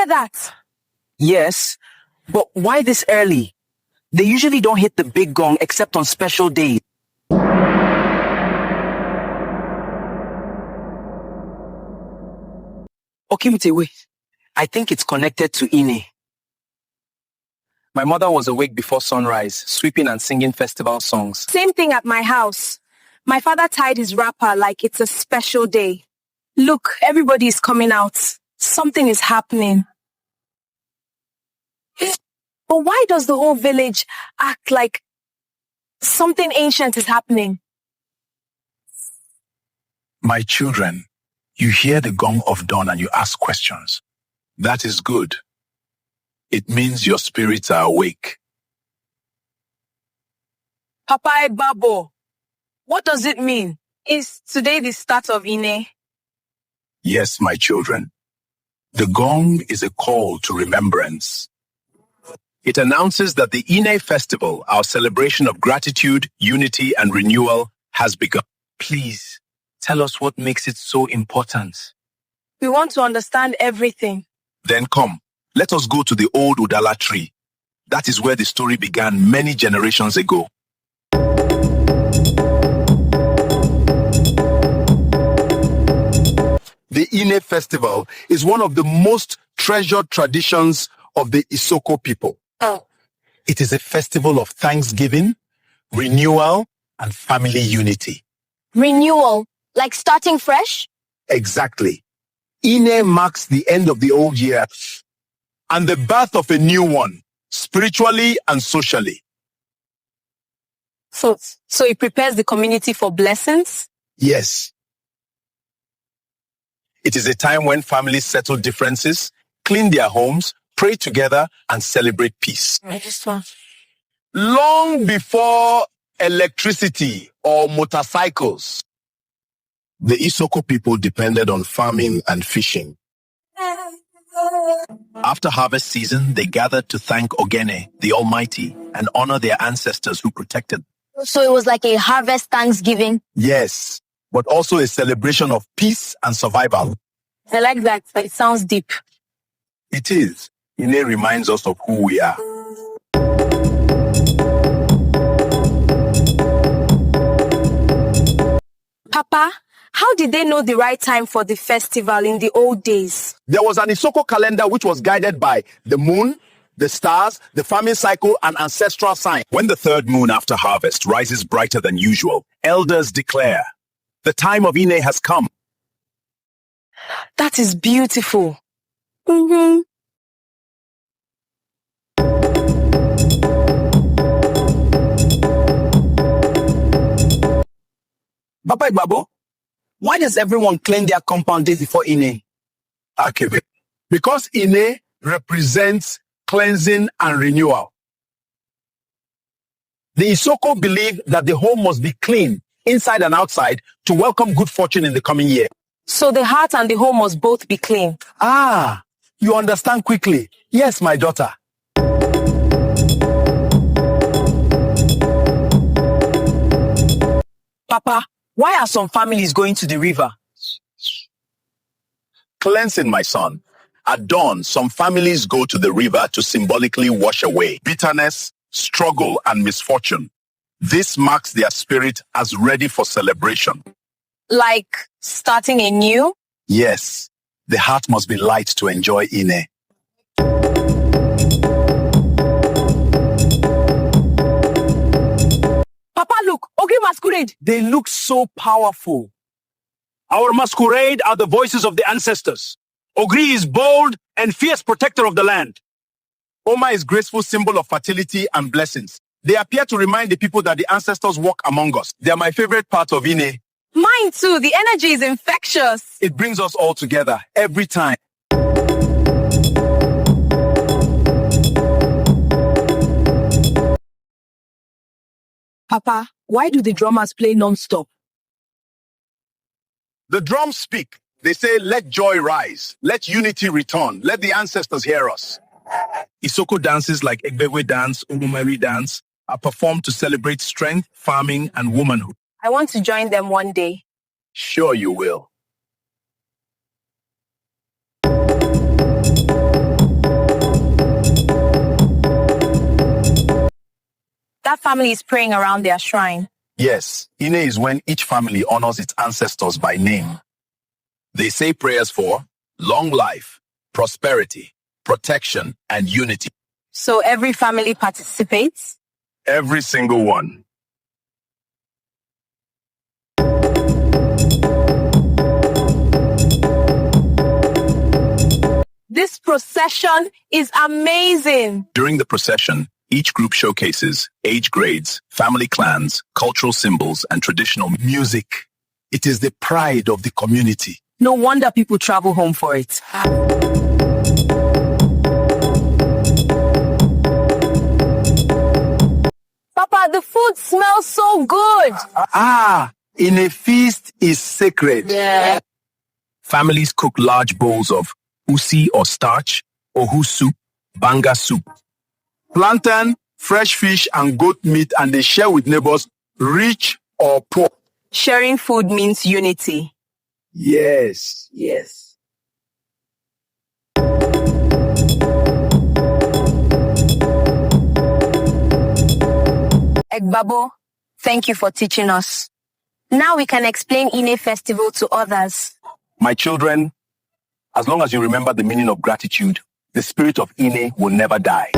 hear that? Yes, but why this early? They usually don't hit the big gong except on special days. Okay, wait. I think it's connected to Ine. My mother was awake before sunrise, sweeping and singing festival songs. Same thing at my house. My father tied his wrapper like it's a special day. Look, everybody is coming out. Something is happening. But why does the whole village act like something ancient is happening? My children, you hear the gong of dawn and you ask questions. That is good. It means your spirits are awake. Papa Babo, what does it mean? Is today the start of Ine? Yes, my children. The gong is a call to remembrance. It announces that the Ine Festival, our celebration of gratitude, unity, and renewal, has begun. Please, tell us what makes it so important. We want to understand everything. Then come, let us go to the old Udala tree. That is where the story began many generations ago. The Ine Festival is one of the most treasured traditions of the Isoko people. It is a festival of thanksgiving, renewal, and family unity. Renewal, like starting fresh? Exactly. Ine marks the end of the old year and the birth of a new one, spiritually and socially. So it prepares the community for blessings? Yes. It is a time when families settle differences, clean their homes, pray together, and celebrate peace. Long before electricity or motorcycles, the Isoko people depended on farming and fishing. After harvest season, they gathered to thank Ogene, the Almighty, and honor their ancestors who protected them. So it was like a harvest Thanksgiving? Yes, but also a celebration of peace and survival. I like that. It sounds deep. It is. Ine reminds us of who we are. Papa, how did they know the right time for the festival in the old days? There was an Isoko calendar which was guided by the moon, the stars, the farming cycle, and ancestral signs. When the third moon after harvest rises brighter than usual, elders declare, the time of Ine has come. That is beautiful. Papa Babo, why does everyone clean their compound days before Ine? Akebe. Because Ine represents cleansing and renewal. The Isoko believe that the home must be clean, inside and outside, to welcome good fortune in the coming year. So the heart and the home must both be clean. Ah, you understand quickly. Yes, my daughter. Papa, why are some families going to the river? Cleansing, my son. At dawn, some families go to the river to symbolically wash away bitterness, struggle, and misfortune. This marks their spirit as ready for celebration. Like starting anew? Yes, the heart must be light to enjoy Ine. Papa, look, Ogre Masquerade. They look so powerful. Our masquerade are the voices of the ancestors. Ogri is bold and fierce protector of the land. Oma is graceful symbol of fertility and blessings. They appear to remind the people that the ancestors walk among us. They are my favorite part of Ine. Mine too. The energy is infectious. It brings us all together every time. Papa, why do the drummers play non-stop? The drums speak. They say, let joy rise. Let unity return. Let the ancestors hear us. Isoko dances like Egbewe dance, Umumeri dance are performed to celebrate strength, farming, and womanhood. I want to join them one day. Sure you will. That family is praying around their shrine. Yes, Ine is when each family honors its ancestors by name. They say prayers for long life, prosperity, protection, and unity. So every family participates? Every single one. This procession is amazing. During the procession, each group showcases age grades, family clans, cultural symbols, and traditional music. It is the pride of the community. No wonder people travel home for it. Papa, the food smells so good. In a feast is sacred. Yeah. Families cook large bowls of usi or starch, ohu soup, banga soup, plantain, fresh fish, and goat meat, and they share with neighbors, rich or poor. Sharing food means unity. Yes. Egbabo, thank you for teaching us. Now we can explain Ine Festival to others. My children, as long as you remember the meaning of gratitude, the spirit of Ine will never die.